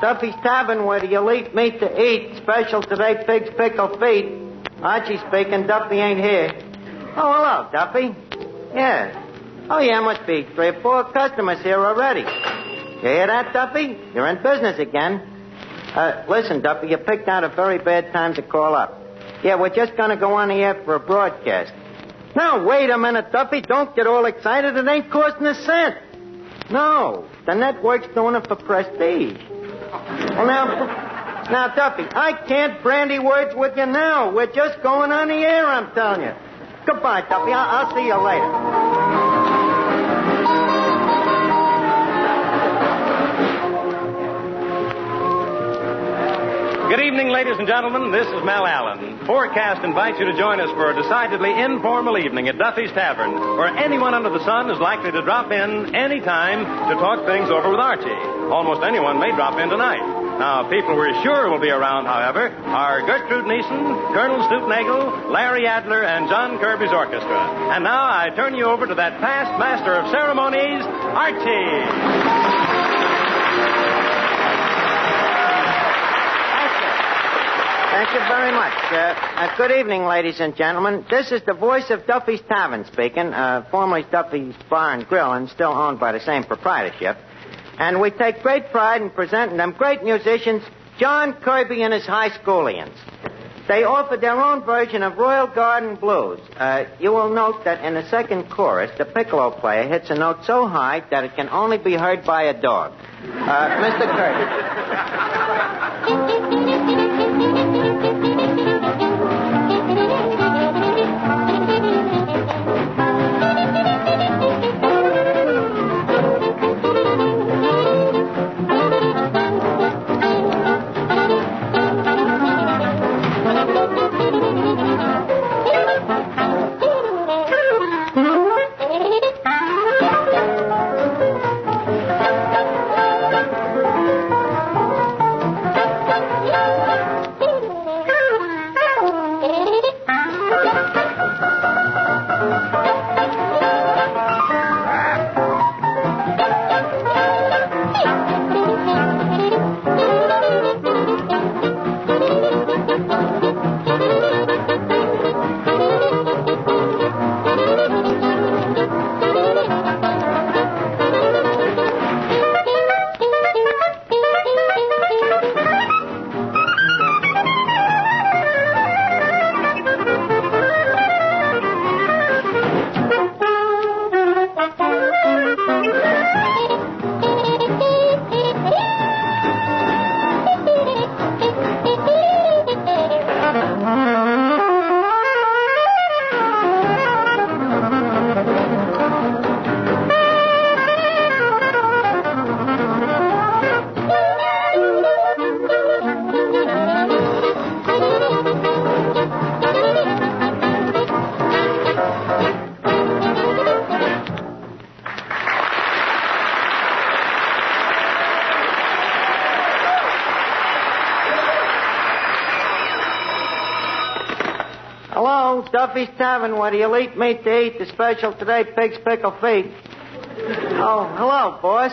Duffy's Tavern, where the elite meet to eat. Special today, pig's pickle feet. Archie speaking. Duffy ain't here. Oh, hello, Duffy. Yeah. Oh, yeah, must be 3 or 4 customers here already. You hear that, Duffy? You're in business again. Listen, Duffy, you picked out a very bad time to call up. Yeah, we're just going to go on the air for a broadcast. Now, wait a minute, Duffy. Don't get all excited. It ain't costing a cent. No, the network's doing it for prestige. Well, now, Duffy, I can't brandy words with you now. We're just going on the air, I'm telling you. Goodbye, Duffy. I'll see you later. Good evening, ladies and gentlemen. This is Mel Allen. Forecast invites you to join us for a decidedly informal evening at Duffy's Tavern, where anyone under the sun is likely to drop in any time to talk things over with Archie. Almost anyone may drop in tonight. Now, people we're sure will be around, however, are Gertrude Neeson, Colonel Stoopnagel, Larry Adler, and John Kirby's orchestra. And now I turn you over to that past master of ceremonies, Archie. Thank you very much. Good evening, ladies and gentlemen. This is the voice of Duffy's Tavern speaking, formerly Duffy's Bar and Grill and still owned by the same proprietorship. And we take great pride in presenting them great musicians, John Kirby and his high schoolians. They offered their own version of Royal Garden Blues. You will note that in the second chorus, the piccolo player hits a note so high that it can only be heard by a dog. Mr. Kirby. Hello, Duffy's Tavern, where the elite meet to eat. The special today, pig's pickle feet. Oh, hello, boss.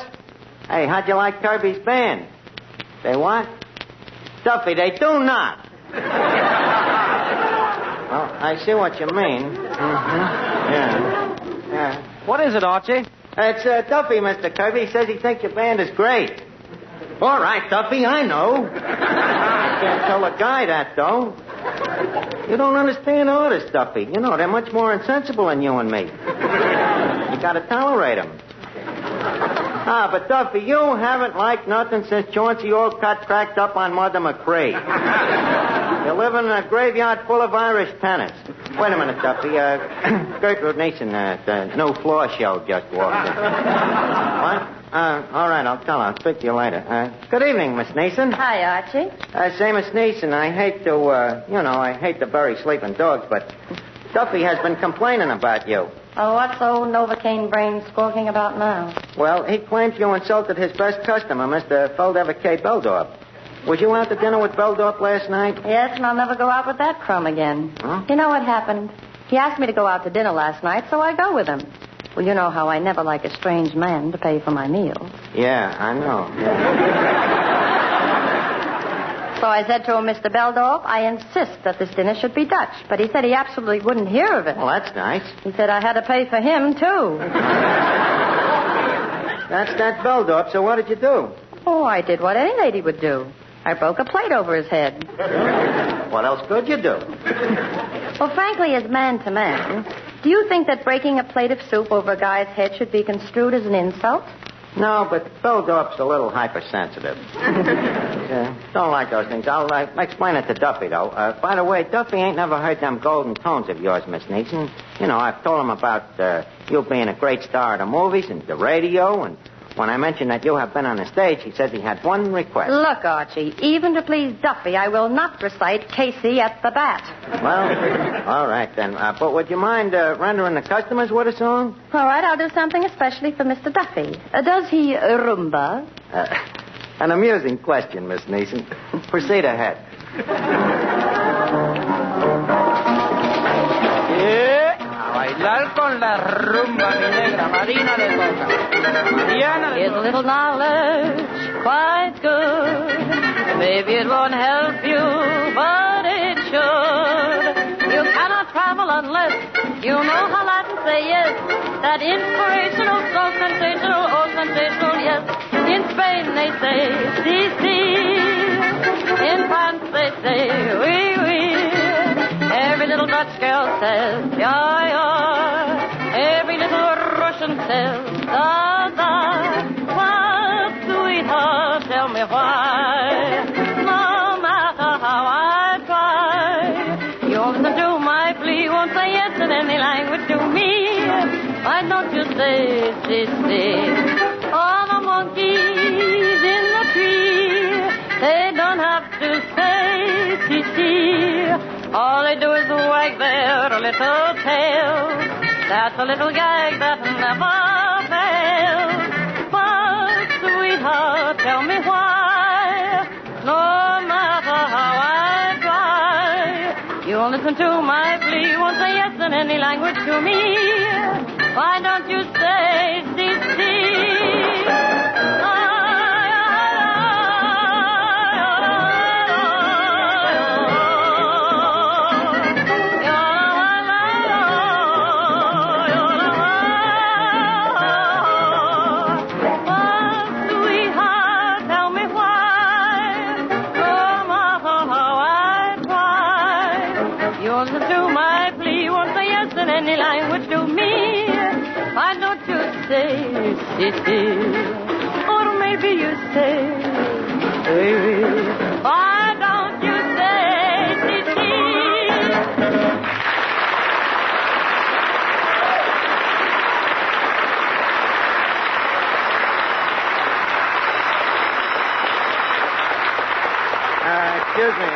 Hey, how'd you like Kirby's band? They what? Duffy, they do not. Well, I see what you mean. Mm-hmm. Yeah. What is it, Archie? It's Duffy, Mr. Kirby. He says he thinks your band is great. All right, Duffy, I know. Can't tell a guy that, though. You don't understand artists, Duffy. You know, they're much more insensible than you and me. You gotta tolerate them. But Duffy, you haven't liked nothing since Chauncey Olcott cracked up on Mother McCree. You're living in a graveyard full of Irish tenants. Wait a minute, Duffy. Gertrude Neeson, the new floor show just walked in. What? All right, I'll tell her. I'll speak to you later. Good evening, Miss Neeson. Hi, Archie. Say, Miss Neeson, I hate to, I hate to bury sleeping dogs, but Duffy has been complaining about you. Oh, what's old Novocaine brain squawking about now? Well, he claims you insulted his best customer, Mr. Feldever K. Beldorf. Was you out to dinner with Beldorf last night? Yes, and I'll never go out with that crumb again. Huh? You know what happened? He asked me to go out to dinner last night, so I go with him. Well, you know how I never like a strange man to pay for my meals. Yeah, I know. Yeah. So I said to him, Mr. Beldorf, I insist that this dinner should be Dutch. But he said he absolutely wouldn't hear of it. Well, that's nice. He said I had to pay for him, too. That's that Beldorf, so what did you do? Oh, I did what any lady would do. I broke a plate over his head. What else could you do? Well, frankly, as man to man, do you think that breaking a plate of soup over a guy's head should be construed as an insult? No, but Beldorf's a little hypersensitive. Don't like those things. I'll explain it to Duffy, though. By the way, Duffy ain't never heard them golden tones of yours, Miss Neeson. You know, I've told him about you being a great star of the movies and the radio, and when I mentioned that you have been on the stage, he said he had one request. Look, Archie, even to please Duffy, I will not recite Casey at the bat. Well, all right, then. But would you mind rendering the customers with a song? All right, I'll do something especially for Mr. Duffy. Does he rumba? An amusing question, Miss Neeson. Proceed ahead. Bailar con la rumba, mi negra, Marina de Coca. Mariana de Is a little knowledge quite good? Maybe it won't help you, but it should. You cannot travel unless you know how Latin say yes. That inspirational, so sensational, oh sensational, yes. In Spain they say, si, si. In France they say, oui, oui. Every little Dutch girl says, ja, ja. Every little Russian says, da, da. But, sweetheart, tell me why. No matter how I try, you listen to my plea, won't say yes in any language to me. Why don't you say, si, si? All the monkeys in the tree, they don't have to say, si, si. All they do is wag their little tails. That's a little gag that never fails. But, sweetheart, tell me why. No matter how I try, you won't listen to my plea, won't say yes in any language to me. Why don't you say, si, si? Any language to me, why don't you say, si, or maybe you say, baby, why don't you say, si. Excuse me.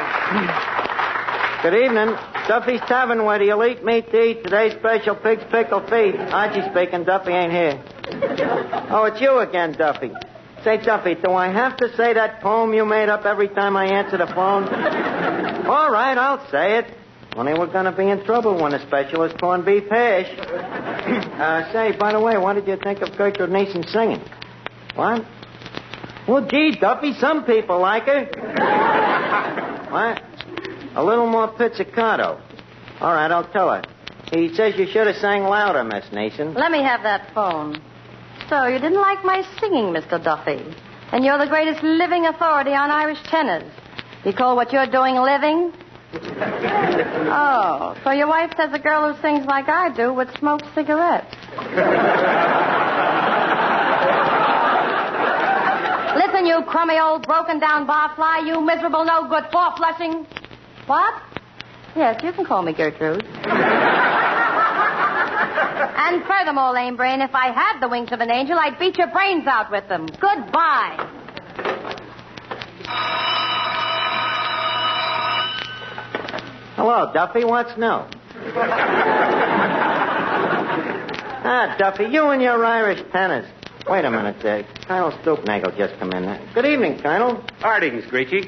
Good evening. Duffy's Tavern, where the elite meet to eat today's special pig's pickle feet. Archie speaking. Duffy ain't here. Oh, it's you again, Duffy. Say, Duffy, do I have to say that poem you made up every time I answer the phone? All right, I'll say it. Only we're going to be in trouble when the special is corned beef hash. Say, by the way, what did you think of Gertrude Neeson singing? What? Well, gee, Duffy, some people like her. What? A little more pizzicato. All right, I'll tell her. He says you should have sang louder, Miss Neeson. Let me have that phone. So, you didn't like my singing, Mr. Duffy. And you're the greatest living authority on Irish tenors. You call what you're doing living? Oh, so your wife says a girl who sings like I do would smoke cigarettes. Listen, you crummy old broken-down barfly, you miserable no-good four-flushing... What? Yes, you can call me Gertrude. And furthermore, lame brain, if I had the wings of an angel, I'd beat your brains out with them. Goodbye. Hello, Duffy. What's new? Duffy, you and your Irish tenors. Wait a minute. Colonel Stoopnagel just come in. Good evening, Colonel. Harding, Screechy.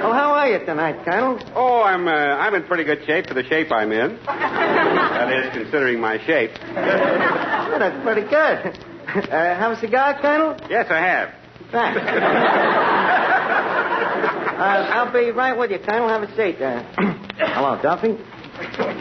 Well, how are you tonight, Colonel? Oh, I'm in pretty good shape for the shape I'm in. That is, considering my shape. Well, that's pretty good. Have a cigar, Colonel? Yes, I have. Thanks. I'll be right with you, Colonel. Have a seat. Hello, Duffy.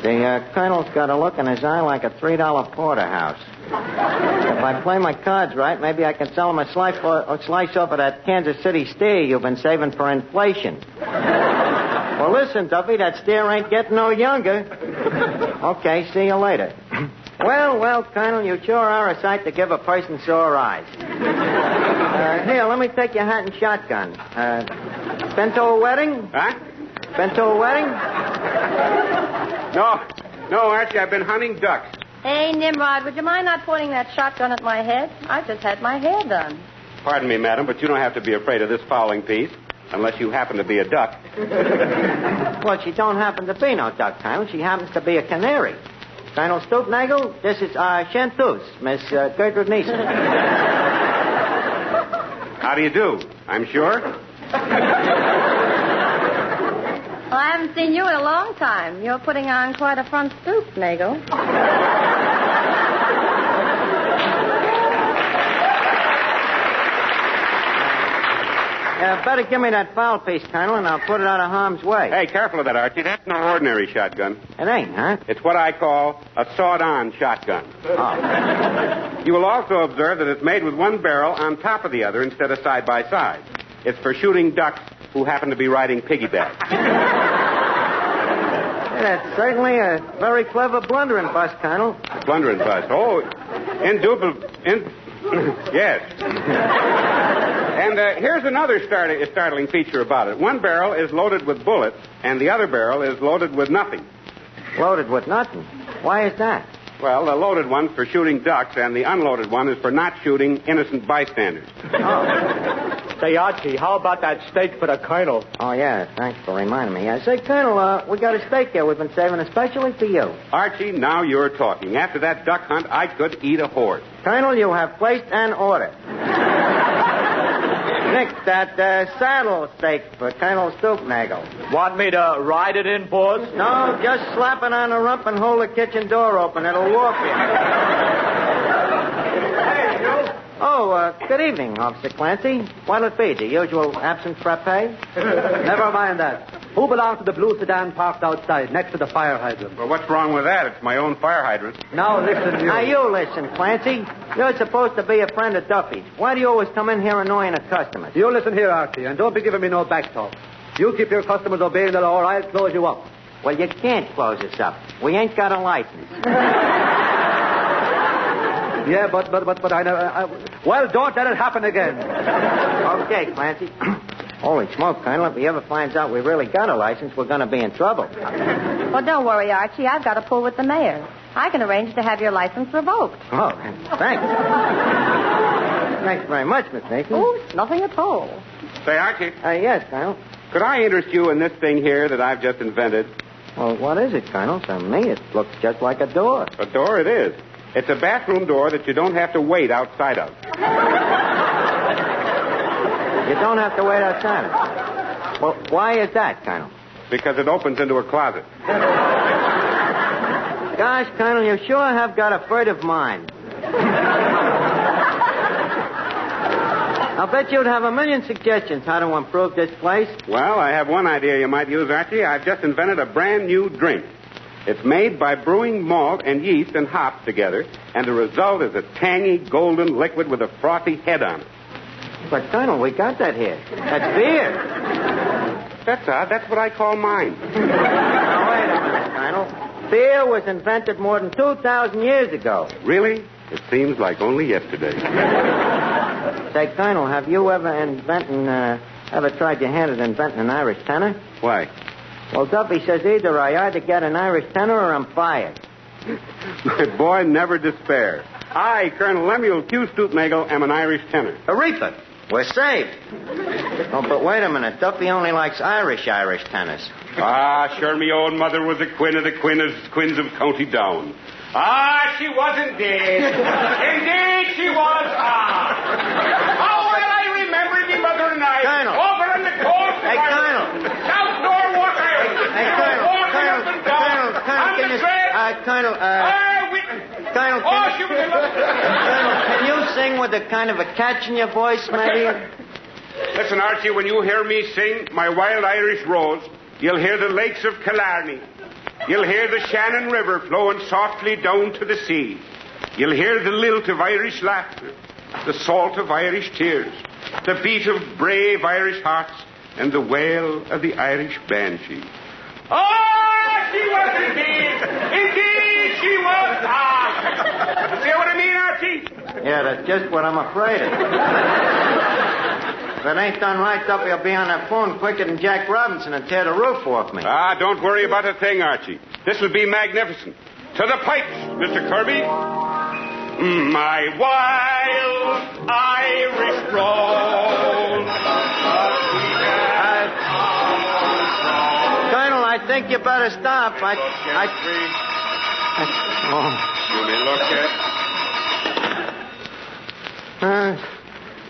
The Colonel's got a look in his eye like a $3 porterhouse. If I play my cards right, maybe I can sell him a slice off of that Kansas City steer you've been saving for inflation. Well, listen, Duffy, that steer ain't getting no younger. Okay, see you later. Well, Colonel, you sure are a sight to give a person sore eyes. Here, let me take your hat and shotgun. Been to a wedding? Huh? Been to a wedding? No, Archie, I've been hunting ducks. Hey, Nimrod, would you mind not pointing that shotgun at my head? I just had my hair done. Pardon me, madam, but you don't have to be afraid of this fowling piece, unless you happen to be a duck. Well, she don't happen to be no duck, Colonel. She happens to be a canary. Colonel Stoopnagel, this is Chanteuse, Miss Gertrude Neeson. How do you do? I'm sure. Well, I haven't seen you in a long time. You're putting on quite a front stoop, Nagel. Better give me that foul piece, Colonel, and I'll put it out of harm's way. Hey, careful of that, Archie. That's no ordinary shotgun. It ain't, huh? It's what I call a sawed-on shotgun. Oh. You will also observe that it's made with one barrel on top of the other instead of side by side. It's for shooting ducks who happen to be riding piggyback. That's certainly a very clever blundering bust, Colonel. Blundering bust. Oh, yes. And here's another startling feature about it. One barrel is loaded with bullets, and the other barrel is loaded with nothing. Loaded with nothing? Why is that? Well, the loaded one's for shooting ducks, and the unloaded one is for not shooting innocent bystanders. Oh. Say, Archie, how about that steak for the Colonel? Oh, yeah, thanks for reminding me. Say, Colonel, we got a steak here we've been saving especially for you. Archie, now you're talking. After that duck hunt, I could eat a horse. Colonel, you have placed an order. Nick, that saddle steak for Colonel Stoopnagel. Want me to ride it in, boss? No, just slap it on the rump and hold the kitchen door open. It'll walk you. Oh, good evening, Officer Clancy. What'll it be, the usual absence frappe? Never mind that. Who belongs to the blue sedan parked outside, next to the fire hydrant? Well, what's wrong with that? It's my own fire hydrant. Now listen, you. Now, you listen, Clancy. You're supposed to be a friend of Duffy's. Why do you always come in here annoying the customers? You listen here, Archie, and don't be giving me no back talk. You keep your customers obeying the law, or I'll close you up. Well, you can't close us up. We ain't got a license. Yeah, but I never... Well, don't let it happen again. Okay, Clancy. Holy smoke, Colonel. If he ever finds out we really got a license, we're going to be in trouble. Well, don't worry, Archie. I've got a pull with the mayor. I can arrange to have your license revoked. Oh, thanks. Thanks very much, Miss Mason. Oh, nothing at all. Say, Archie. Yes, Colonel. Could I interest you in this thing here that I've just invented? Well, what is it, Colonel? To me, it looks just like a door. A door it is. It's a bathroom door that you don't have to wait outside of. You don't have to wait outside of it. Well, why is that, Colonel? Because it opens into a closet. Gosh, Colonel, you sure have got a furtive mind. I'll bet you'd have a million suggestions how to improve this place. Well, I have one idea you might use, Archie. I've just invented a brand new drink. It's made by brewing malt and yeast and hops together, and the result is a tangy, golden liquid with a frothy head on it. But, Colonel, we got that here. That's beer. That's odd. That's what I call mine. Now, wait a minute, Colonel. Beer was invented more than 2,000 years ago. Really? It seems like only yesterday. Say, Colonel, have you ever tried your hand at inventing an Irish tenor? Why? Well, Duffy says either I either get an Irish tenor or I'm fired. My boy, never despair. I, Colonel Lemuel Q. Stoopnagel, am an Irish tenor. Aretha, we're saved. Oh, but wait a minute. Duffy only likes Irish tenors. Ah, sure, me own mother was a queen of the queens of County Down. Ah, she was indeed. Indeed, she was. How well I remember me mother and I. Colonel. Over in the cold. Hey, Colonel. South Norwalk Island. Hey, Colonel. Colonel, can you... Colonel, Colonel, Oh, she was in love. Colonel, can you sing with a kind of a catch in your voice, maybe? Listen, Archie, when you hear me sing My Wild Irish Rose, you'll hear the lakes of Killarney. You'll hear the Shannon River flowing softly down to the sea. You'll hear the lilt of Irish laughter, the salt of Irish tears, the beat of brave Irish hearts, and the wail of the Irish banshee. Oh, she was indeed! Indeed, she was! Ah! You see what I mean, Archie? Yeah, that's just what I'm afraid of. If it ain't done right, Duffy will be on that phone quicker than Jack Robinson and tear the roof off me. Ah, don't worry about a thing, Archie. This will be magnificent. To the pipes, Mr. Kirby. My wild Irish rose. Colonel, I think you better stop. You may look at.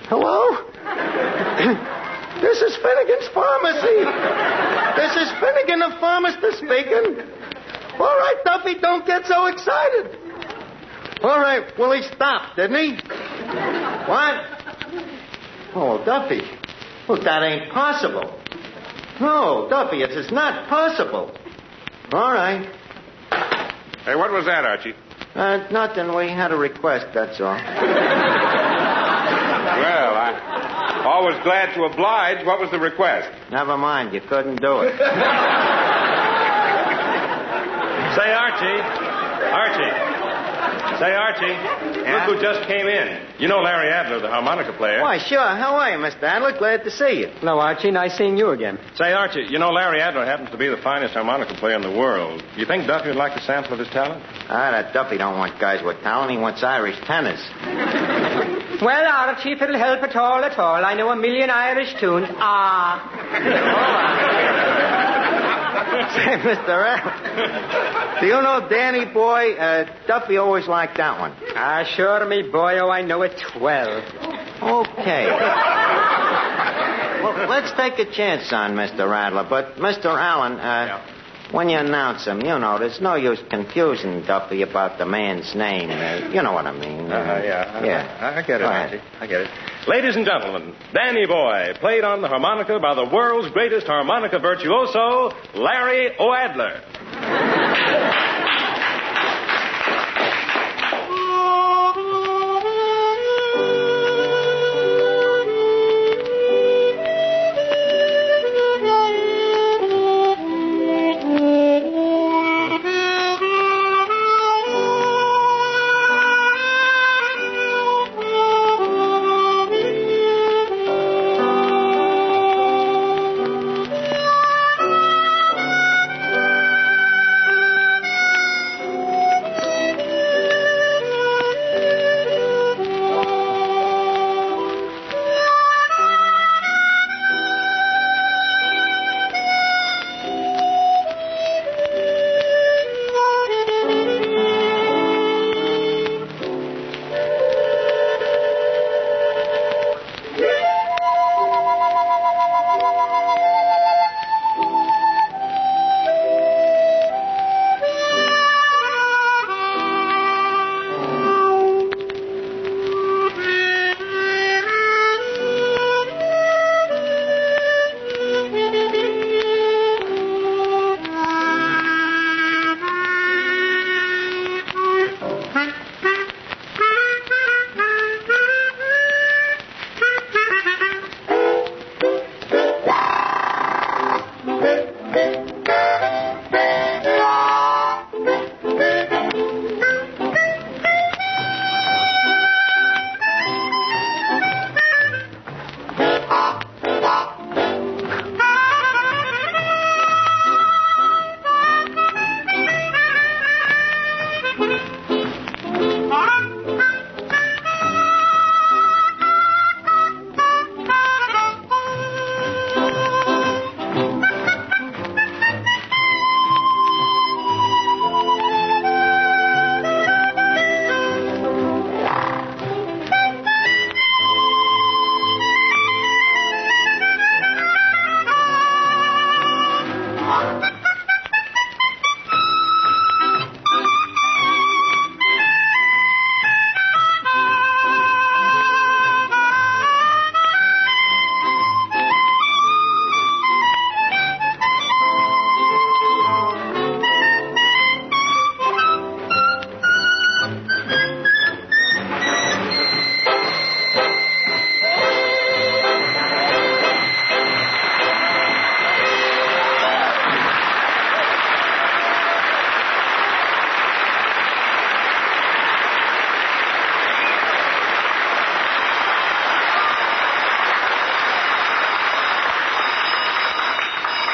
Hello? This is Finnegan's Pharmacy. This is Finnegan the pharmacist speaking. All right, Duffy, don't get so excited. All right, well, he stopped, didn't he? What? Oh, Duffy. Well, that ain't possible. No, Duffy, it is not possible. All right. Hey, what was that, Archie? Nothing. We had a request, that's all. Well, I'm always glad to oblige. What was the request? Never mind, you couldn't do it. Say, Archie. Say, Archie. Yeah? Look who just came in. You know Larry Adler, the harmonica player. Why, sure. How are you, Mr. Adler? Glad to see you. Hello, Archie. Nice seeing you again. Say, Archie, you know Larry Adler happens to be the finest harmonica player in the world. You think Duffy would like a sample of his talent? That Duffy don't want guys with talent. He wants Irish tenors. Well, Archie, if it'll help at all, I know a million Irish tunes. Say, Mr. Adler, do you know Danny Boy? Duffy always liked that one. Sure, me boyo, I know it 12. Okay. Well, let's take a chance on Mr. Adler. But, Mr. Allen, when you announce him, you know, there's no use confusing Duffy about the man's name. You know what I mean. Yeah. I get it, Go ahead. Archie. I get it. Ladies and gentlemen, Danny Boy, played on the harmonica by the world's greatest harmonica virtuoso, Larry O'Adler.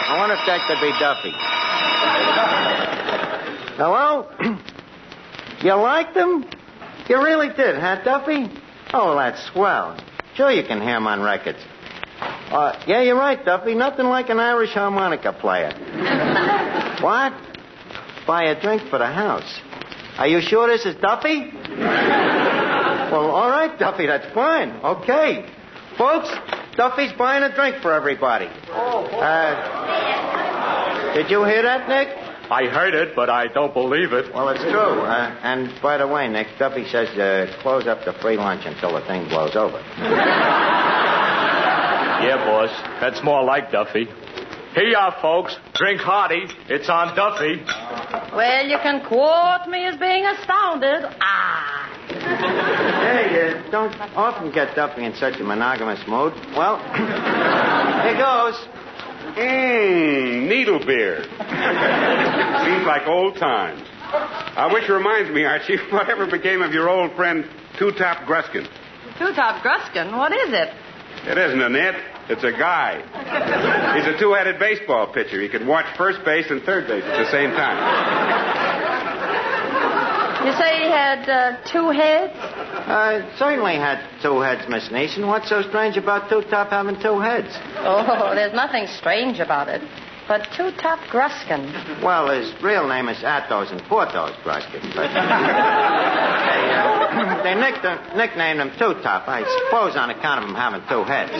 I wonder if that could be Duffy. Hello? You liked him? You really did, huh, Duffy? Oh, that's swell. Sure you can hear him on records. Yeah, you're right, Duffy. Nothing like an Irish harmonica player. What? Buy a drink for the house. Are you sure this is Duffy? Well, all right, Duffy, that's fine. Okay. Folks, Duffy's buying a drink for everybody. Did you hear that, Nick? I heard it, but I don't believe it. Well, it's true. And by the way, Nick, Duffy says close up the free lunch until the thing blows over. Yeah, boss. That's more like Duffy. Here you are, folks. Drink hearty. It's on Duffy. Well, you can quote me as being astounded. Hey, you don't often get Duffy in such a monogamous mood. Well, here goes. Needle beer. Seems like old times. Which reminds me, Archie, whatever became of your old friend Two-Top Gruskin? Two-Top Gruskin? What is it? It isn't an it. It's a guy. He's a two-headed baseball pitcher. He can watch first base and third base at the same time. You say he had 2 heads? Certainly had 2 heads, Miss Neeson. What's so strange about Two-Top having 2 heads? Oh, there's nothing strange about it. But Two-Top Gruskin. Well, his real name is Athos and Porthos Gruskin. But they nicknamed him Two-Top, I suppose on account of him having 2 heads.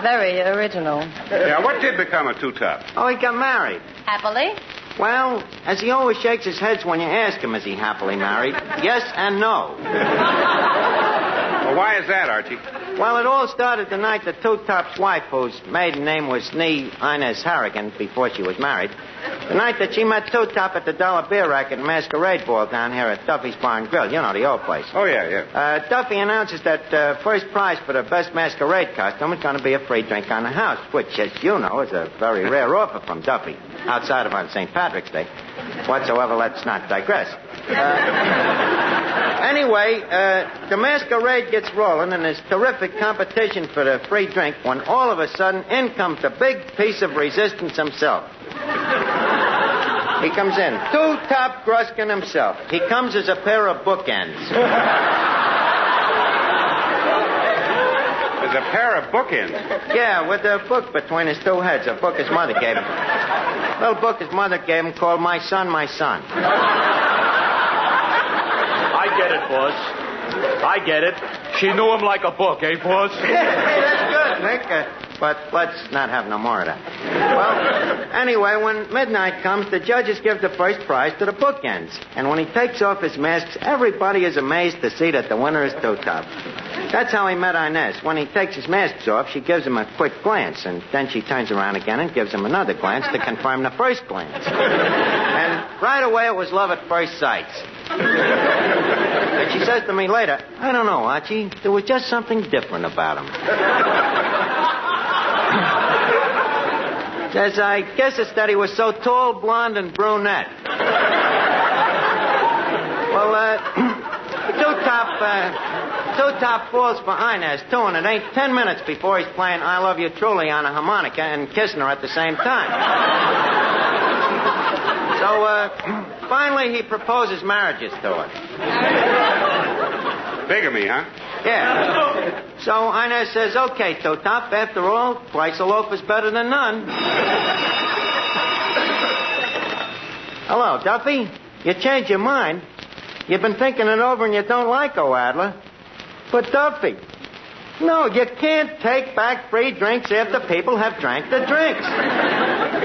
Very original. Yeah, what did become of Two-Top? Oh, he got married. Happily? Well, as he always shakes his head when you ask him, is he happily married? Yes and no. Well, why is that, Archie? Well, it all started the night that Two-Top's wife, whose maiden name was Inez Harrigan before she was married, the night that she met Two-Top at the Dollar Beer Racket Masquerade Ball down here at Duffy's Bar and Grill. You know, the old place. Oh, yeah. Duffy announces that first prize for the best masquerade costume is going to be a free drink on the house, which, as you know, is a very rare offer from Duffy, outside of on St. Patrick's Day. Whatsoever, let's not digress. Anyway, the masquerade gets rolling, and there's terrific competition for the free drink when all of a sudden in comes the big piece of resistance himself. He comes in. Two-Top Gruskin himself. He comes as a pair of bookends. There's a pair of bookends? Yeah, with a book between his 2 heads, a book his mother gave him. A little book his mother gave him called My Son, My Son. I get it, boss. I get it. She knew him like a book, eh, boss? Hey, that's good, Nick. But let's not have no more of that. Well, anyway, when midnight comes, the judges give the first prize to the bookends. And when he takes off his masks, everybody is amazed to see that the winner is Two-Top. That's how he met Inez. When he takes his masks off, she gives him a quick glance, and then she turns around again and gives him another glance to confirm the first glance. And right away, it was love at first sight. And she says to me later, I don't know, Archie, there was just something different about him. Says, I guess it's that he was so tall, blonde, and brunette. Well, Two-Top falls for Inez, too, and it ain't 10 minutes before he's playing I Love You Truly on a harmonica and kissing her at the same time. So, finally, he proposes marriages to her. Bigamy, huh? Yeah. So Inez says, okay, Two-Top, after all, twice a loaf is better than none. Hello, Duffy. You changed your mind. You've been thinking it over and you don't like O'Adler. But, Duffy, no, you can't take back free drinks after people have drank the drinks.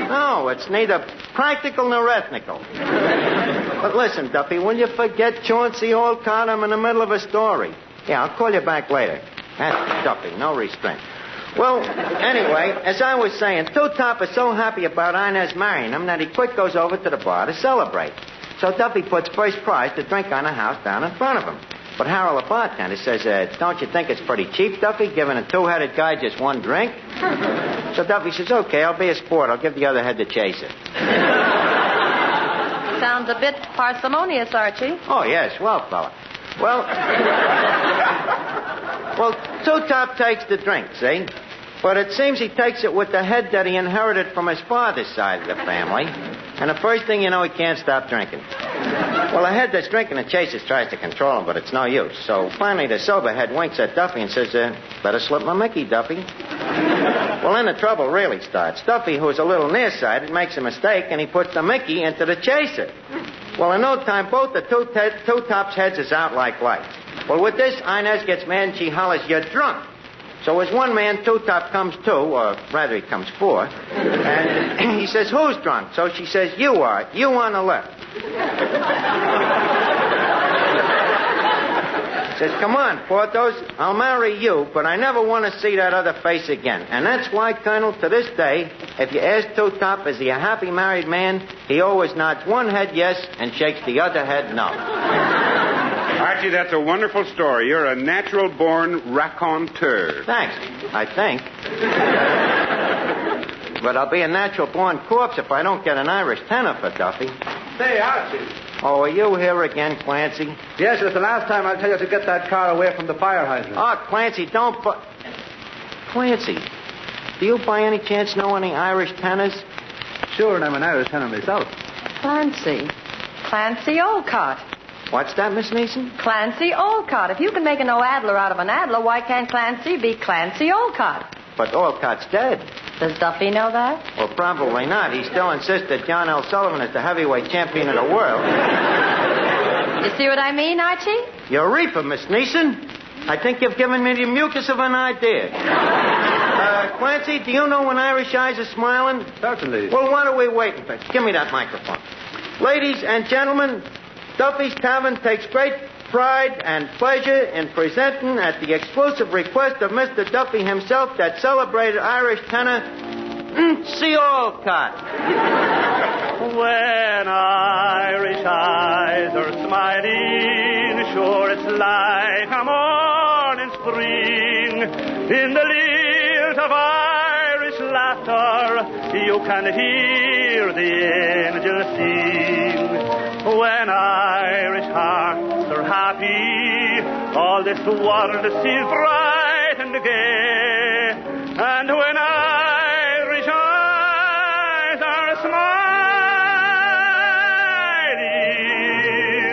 No, it's neither practical nor ethnical. But listen, Duffy, will you forget Chauncey old card? I'm in the middle of a story. Yeah, I'll call you back later. That's Duffy, no restraint. Well, anyway, as I was saying, Two-Top is so happy about Inez marrying him that he quick goes over to the bar to celebrate. So Duffy puts first prize to drink on the house down in front of him. But Harold, the bartender, says, don't you think it's pretty cheap, Duffy, giving a 2-headed guy just 1 drink? So Duffy says, okay, I'll be a sport. I'll give the other head to Chaser. Sounds a bit parsimonious, Archie. Oh, yes, well, fella. Well, Two-Top takes the drink, see? But it seems he takes it with the head that he inherited from his father's side of the family. And the first thing you know, he can't stop drinking. Well, the head that's drinking the chases tries to control him, but it's no use. So finally, the sober head winks at Duffy and says, better slip my Mickey, Duffy. Well, then the trouble really starts. Duffy, who's a little nearsighted, makes a mistake, and he puts the Mickey into the chaser. Well, in no time, both the two tops' heads is out like light. Well, with this, Inez gets mad and she hollers, you're drunk. So as one man, two-top comes two, or rather he comes four, and he says, who's drunk? So she says, you are. You on the left. Says, come on, Porthos, I'll marry you, but I never want to see that other face again. And that's why, Colonel, to this day, if you ask Two-Top, is he a happy married man, he always nods one head yes and shakes the other head no. Archie, that's a wonderful story. You're a natural-born raconteur. Thanks, I think. But I'll be a natural-born corpse if I don't get an Irish tenor for Duffy. Say, Archie. Oh, are you here again, Clancy? Yes, it's the last time I'll tell you to get that car away from the fire hydrant. Oh, Clancy, don't Clancy, do you by any chance know any Irish tenors? Sure, and I'm an Irish tenor myself. Clancy Olcott. What's that, Miss Neeson? Clancy Olcott. If you can make an O-Adler out of an Adler, why can't Clancy be Clancy Olcott? But Olcott's dead. Does Duffy know that? Well, probably not. He still insists that John L. Sullivan is the heavyweight champion of the world. You see what I mean, Archie? Eureka, Miss Neeson. I think you've given me the mucus of an idea. Clancy, do you know when Irish eyes are smiling? Certainly. Well, what are we waiting for? Give me that microphone. Ladies and gentlemen, Duffy's Tavern takes great pride and pleasure in presenting, at the exclusive request of Mr. Duffy himself, that celebrated Irish tenor, C. Olcott. When Irish eyes are smiling, sure it's like a morning spring. In the lilt of Irish laughter, you can hear the angels sing. When Irish hearts are happy, all this world seems bright and gay. And when Irish eyes are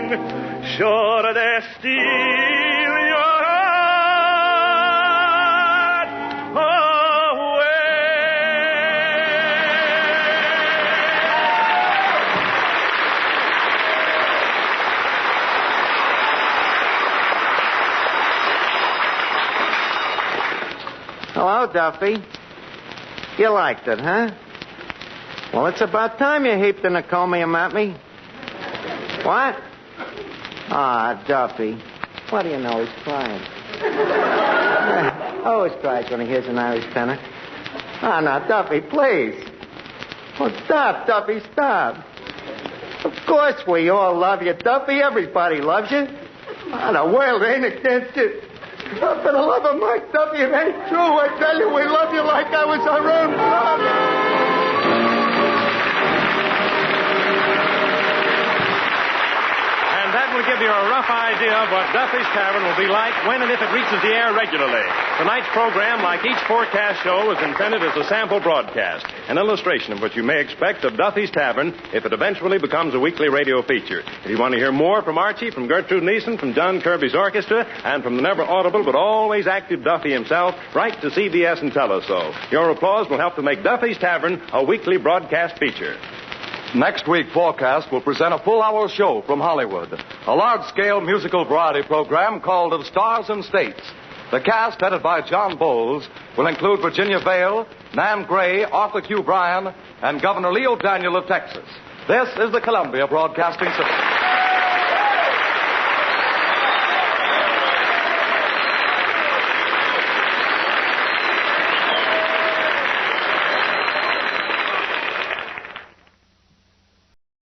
smiling, sure they steal your heart away. Hello, Duffy. You liked it, huh? Well, it's about time you heaped an encomium at me. What? Ah, Duffy. What do you know? He's crying. Always cries when he hears an Irish tenor. Ah, now, Duffy, please. Oh, stop, Duffy, stop. Of course we all love you, Duffy. Everybody loves you. Oh, the world ain't against you. Oh, for the love of Mike, Duffy, it ain't true. I tell you, we love you like I was our own brother. That will give you a rough idea of what Duffy's Tavern will be like when and if it reaches the air regularly. Tonight's program, like each forecast show, is intended as a sample broadcast, an illustration of what you may expect of Duffy's Tavern if it eventually becomes a weekly radio feature. If you want to hear more from Archie, from Gertrude Neeson, from John Kirby's orchestra, and from the never audible but always active Duffy himself, write to CBS and tell us so. Your applause will help to make Duffy's Tavern a weekly broadcast feature. Next week, Forecast will present a full-hour show from Hollywood, a large-scale musical variety program called Of Stars and States. The cast, headed by John Bowles, will include Virginia Vale, Nan Gray, Arthur Q. Bryan, and Governor Leo Daniel of Texas. This is the Columbia Broadcasting System.